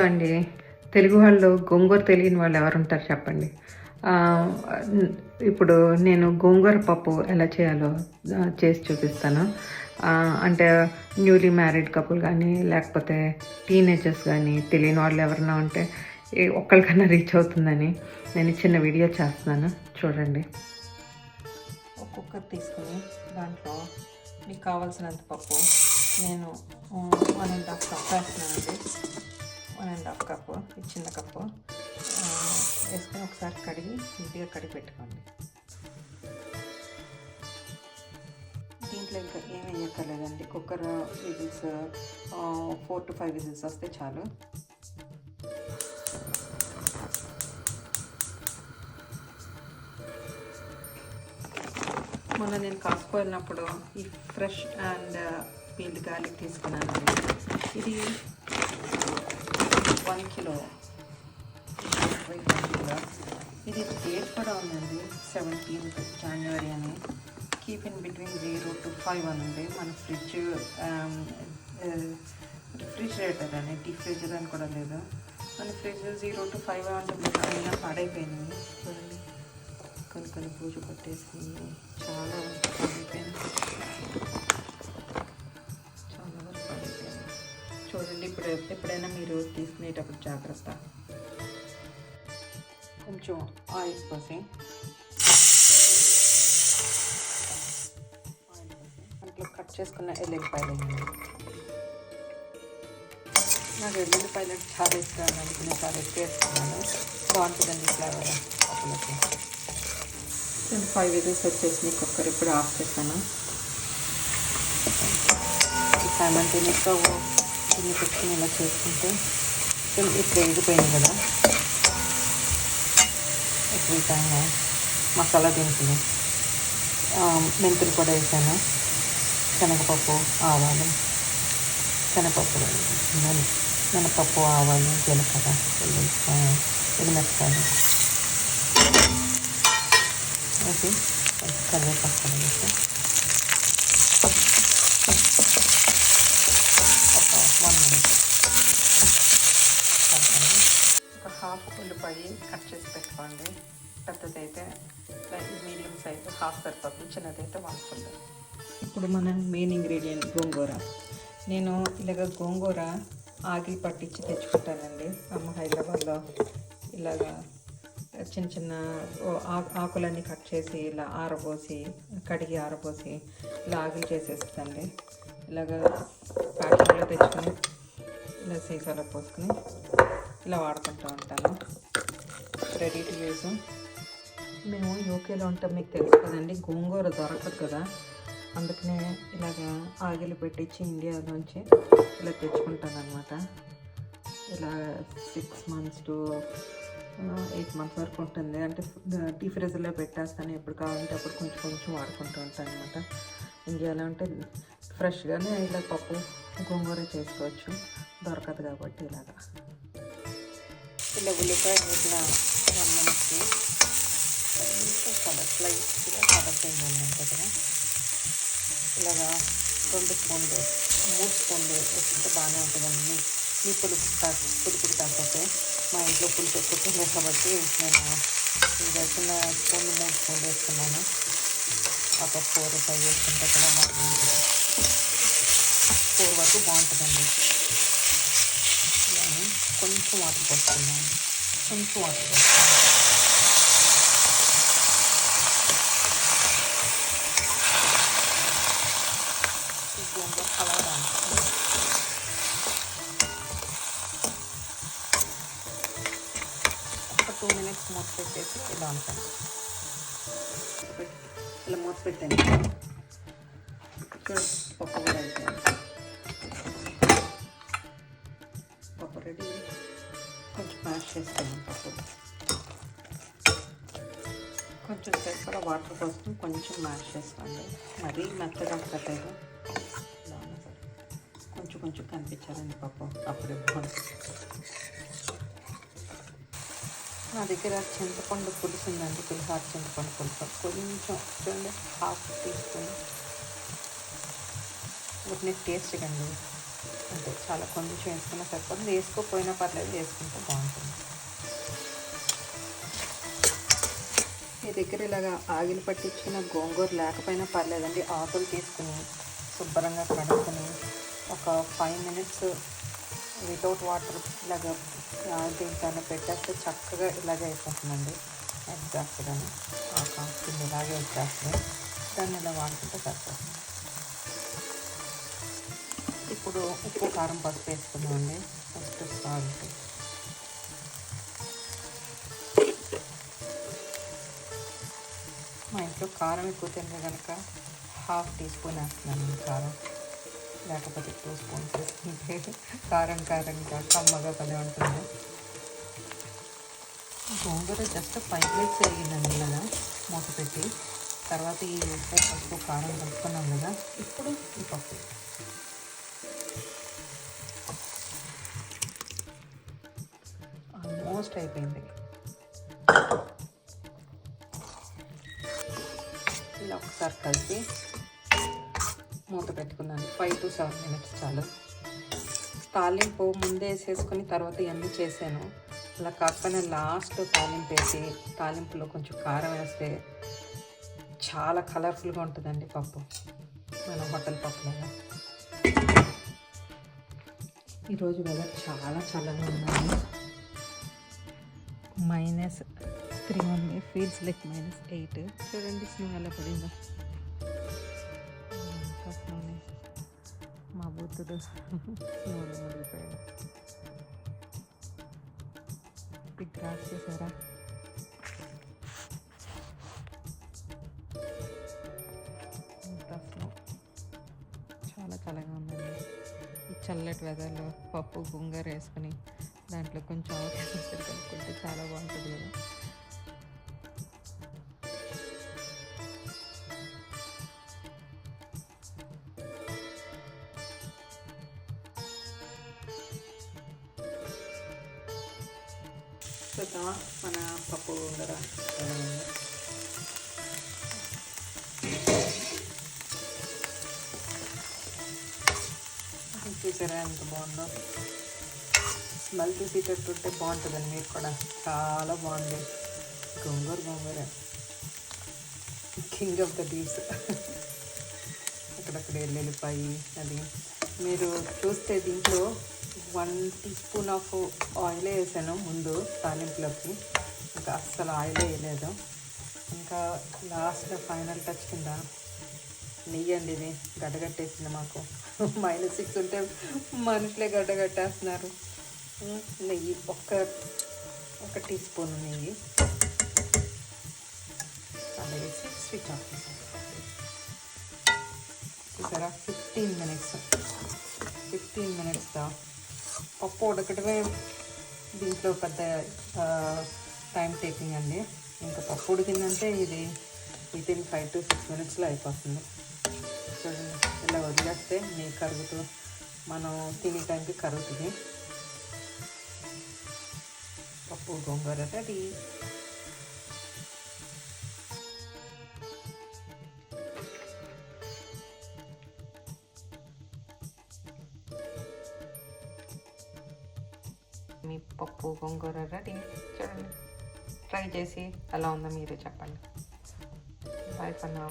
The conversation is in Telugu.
అండి. తెలుగు వాళ్ళు గోంగూర తెలియని వాళ్ళు ఎవరుంటారు చెప్పండి. ఇప్పుడు నేను గోంగూర పప్పు ఎలా చేయాలో చేసి చూపిస్తాను. అంటే న్యూలీ మ్యారీడ్ కపుల్ కానీ, లేకపోతే టీనేజర్స్ కానీ, తెలియని వాళ్ళు ఎవరైనా ఉంటే ఒక్కళ్ళకన్నా రీచ్ అవుతుందని నేను చిన్న వీడియో చేస్తున్నాను, చూడండి. ఒక కుక్కర్ తీసుకుని దాంట్లో మీకు కావాల్సినంత పప్పు నేను 1.5 కప్ వేస్తున్నానండి. 1.5 కప్పు, ఈ చిన్న కప్పు వేసుకొని ఒకసారి కడిగి నీట్గా కడిగి పెట్టుకోండి. దీంట్లో ఇంకా ఏమి వేయక్కర్లేదండి. కుక్కర్ విజిల్స్ 4 to 5 విజిల్స్ వస్తే చాలు. మొన్న నేను కాస్కో వెళ్ళినప్పుడు ఈ ఫ్రెష్ అండ్ పీల్డ్ గార్లిక్ తీసుకున్నాను. ఇది 1 కిలో. ఇది డేట్ కూడా ఉందండి, 17th January అని. కీప్ ఇన్ బిట్వీన్ 0 to 5 అని ఉంది. మన రిఫ్రిజిరేటర్ అని, డీఫ్రిజర్ అని కూడా లేదు. మన ఫ్రిడ్జ్ 0 to 5 అంటే అయినా పాడైపోయినాయి. చూడండి, కొన్ని పూజ పట్టేసి చాలా వరకు పాడైపోయింది. చూడండి, ఎప్పుడైనా మీరు తీసుకునేటప్పుడు జాగ్రత్త. కొంచెం ఆయిల్ పోసి దాంట్లో కట్ చేసుకున్న ఎల్లుల్లిపాయలు వేయండి. నాకు ఎల్లుల్లిపాయలు అంటే చాలా ఇష్టం, అందుకు నేను చాలా ఎక్కువ వేసుకున్నాను. బాగుంటుందండి ఫ్లేవర్ పప్పులకి. 5 విజిల్స్ వచ్చేసి కుక్కర్ ఇప్పుడు ఆఫ్ చేస్తాను. ఈ సైమల్టేనియస్గా దీన్ని పెట్టుకుని ఇలా చేసుకుంటే ఇప్పుడు ఎగిపోయింది కదా. ఇప్పుడు ఈ టైంలో మసాలా దినుసులు, మెంతులు కూడా వేసాను, శనగపప్పు, ఆవాలు, మినపప్పు, ఆవాలు, జీలకర్ర, ఎనిమిరపకాయలు వేసి కరివేపాకు వేసి ఒక 1 minute కలపండి. ఒక హాఫ్ ఉల్లిపాయ కట్ చేసి పెట్టుకోండి. పెద్దదైతే మీడియం సైజు హాఫ్ సరిపోతుంది, చిన్నదైతే 1 full. ఇప్పుడు మన మెయిన్ ఇంగ్రీడియంట్ గోంగూర. నేను ఇలాగ గోంగూర ఆగిలి పట్టించి తెచ్చుకుంటానండి. అమ్మ హైదరాబాద్లో ఇలాగా చిన్న ఆకులన్నీ కట్ చేసి ఇలా ఆరబోసి, కడిగి ఆరబోసి ఇలా ఆగిలి చేసేస్తుందండి. ఇలాగ ప్యాకెట్లో తెచ్చుకొని ఇలా సీసాలో పోసుకొని ఇలా వాడుకుంటూ ఉంటాను. Ready to use. మేము యూకేలో ఉంటాం, మీకు తెలుసు కదండి, గోంగూర దొరకదు కదా. అందుకనే ఇలాగ ఆగిలి పెట్టించి ఇండియాలోంచి ఇలా తెచ్చుకుంటాను అనమాట. ఇలా 6 months to 8 months వరకు ఉంటుంది. అంటే డీఫ్రిజర్లో పెట్టేస్తాను, ఎప్పుడు కావాలంటే అప్పుడు కొంచెం వాడుకుంటూ ఉంటాను అనమాట. ఇండియాలో అంటే ఫ్రెష్గానే ఇలా పప్పు గోంగూర చేసుకోవచ్చు, దొరకదు కాబట్టి ఇలాగా. ఇలా ఉల్లిపాయ వేసిన 1 minute కొంచెం కలర్ స్లైస్గా కలర్ చేంజ్ ఉంటుంది కదా. ఇలాగా 2 స్పూన్లు 3 స్పూన్లు వేసుకుంటే బాగానే ఉంటుందండి. మీ పులుపు కాకపోతే, మా ఇంట్లో పులుపు ఎక్కువ తినలేదు కాబట్టి నేను ఇంకా చిన్న స్పూన్లు 3 స్పూన్లు వేసుకున్నాను. ఒక 4 or 5 వేసుకుంటే కూడా బాగుంటుంది. 4 వరకు బాగుంటుందండి. ఇలానే కొంచెం వాటర్ పోస్తున్నాను. కలర్ ఒక 2 minutes మూత పెట్టేసి ఇలా ఉంటాను. ఇలా మూత పెట్టాను. పప్పు కూడా అయిపోయింది. పప్పు రెడీ. కొంచెం మ్యాష్ చేస్తాను పప్పు. కొంచెం సేపు కూడా వాటర్ పోసుకొని కొంచెం మ్యాష్ చేసుకోండి. మరీ మెత్తగా అక్కర్లేదు, కొంచెం కనిపించాలండి పప్పు, అప్పుడే బాగుంటుంది. నా దగ్గర చింతపండు పులుసు ఉందండి, పులిహార చింతపండు పులుసు. కొంచెం చూడండి, హాఫ్ టీ స్పూన్. వీటిని టేస్ట్ కండి అంటే చాలా కొంచెం వేసుకున్నా సరిపోతుంది, వేసుకోకపోయినా పర్లేదు, వేసుకుంటే బాగుంటుంది. మీ దగ్గర ఇలాగా ఆగిలి పట్టించిన గోంగూర లేకపోయినా పర్లేదండి, ఆకులు తీసుకుని శుభ్రంగా కడుక్కొని ఒక 5 minutes వితౌట్ వాటర్ ఇలాగ దీంట్లో పెట్టేస్తే చక్కగా ఇలాగే అయిపోతుందండి. ఎగ్జాక్ట్గా ఆ కాస్తుంది, ఇలాగే వచ్చేస్తుంది. దాన్ని ఇలా వాడుకుంటే సరిపోతుంది. ఇప్పుడు ఉప్పు, కారం, పసుపు వేసుకుందామండి. ఫస్ట్ సాల్ట్, మా ఇంట్లో కారం ఎక్కువ తింటే కనుక 1/2 teaspoon వేస్తున్నాను కారం, లేకపోతే 2 spoons వేసుకుంటే కారంగా కమ్మగా పని ఉంటుంది. గోంగూర జస్ట్ 5 minutes జరిగిందండి ఇలాగా మూత పెట్టి. తర్వాత ఈ ఉప్పు, పసుపు, కారం కలుపుకున్నాం కదా, ఇప్పుడు ఈ పప్పు ఆల్మోస్ట్ అయిపోయింది. ఇలా ఒకసారి కలిపి మూత పెట్టుకున్నాను. 5 to 7 minutes చాలు. తాలింపు ముందే వేసేసుకొని తర్వాత ఇవన్నీ చేశాను. అలా కాకపోయినా లాస్ట్ తాలింపు వేసి తాలింపులో కొంచెం కారం వేస్తే చాలా కలర్ఫుల్గా ఉంటుందండి పప్పు, మన హోటల్ పప్పులాగా. ఈరోజు వెదర్ చాలా చల్లగా ఉందండి. -3 ఉంది, ఫీల్స్ లైక్ -8. చూడండి స్నో ఎలా పడిందో. స్నోని మా బుద్ధుడు స్నోలో ముడిపోయాడు. బిగ్ గ్రాస్ చేశారా? స్నో చాలా చల్లగా ఉందండి. ఈ చల్లటి వెదర్లో పప్పు గోంగూర వేసుకొని దాంట్లో కొంచెం ఆవకాయ కలుపుకుంటే చాలా బాగుంటుంది కదా. చూద్దామా మన పప్పు గోంగూర ఎలా ఉందో. చూసారా ఎంత బాగుందో. స్మెల్ చూసేటట్టుంటే బాగుంటుందండి, మీరు కూడా చాలా బాగుంది. గోంగూర కింగ్ ఆఫ్ ద లీవ్స్. అక్కడక్కడ ఎల్లుల్లిపాయి అది మీరు చూస్తే దీంట్లో 1 teaspoon ఆఫ్ ఆయిల్ వేసాను ముందు తాలింపులోకి, ఇంకా అస్సలు ఆయిల్ వేయలేదు. ఇంకా లాస్ట్ ఫైనల్ టచ్ కింద నెయ్యి అండి. ఇది గడ్డగట్టేసింది మాకు. -6 ఉంటే మనుషులే గడ్డగట్టేస్తున్నారు. నెయ్యి ఒక teaspoon నెయ్యి అలా వేసి స్విచ్ ఆఫ్ చేసాను. చూసారా 15 minutes పప్పు ఉడకటమే దీంట్లో పెద్ద టైం టేకింగ్ అండి. ఇంకా పప్పు ఉడికిందంటే ఇది వితిన్ 5 to 6 minutesలో అయిపోతుంది. చూడండి ఇలా వదిలేస్తే నెయ్యి కరుగుతూ మనం తినే టైంకి కరుగుతుంది. పప్పు గోంగూర రెడీ. మీ పప్పు గోంగూర రెడీ. చూడండి ట్రై చేసి ఎలా ఉందో మీరే చెప్పండి. Bye for now.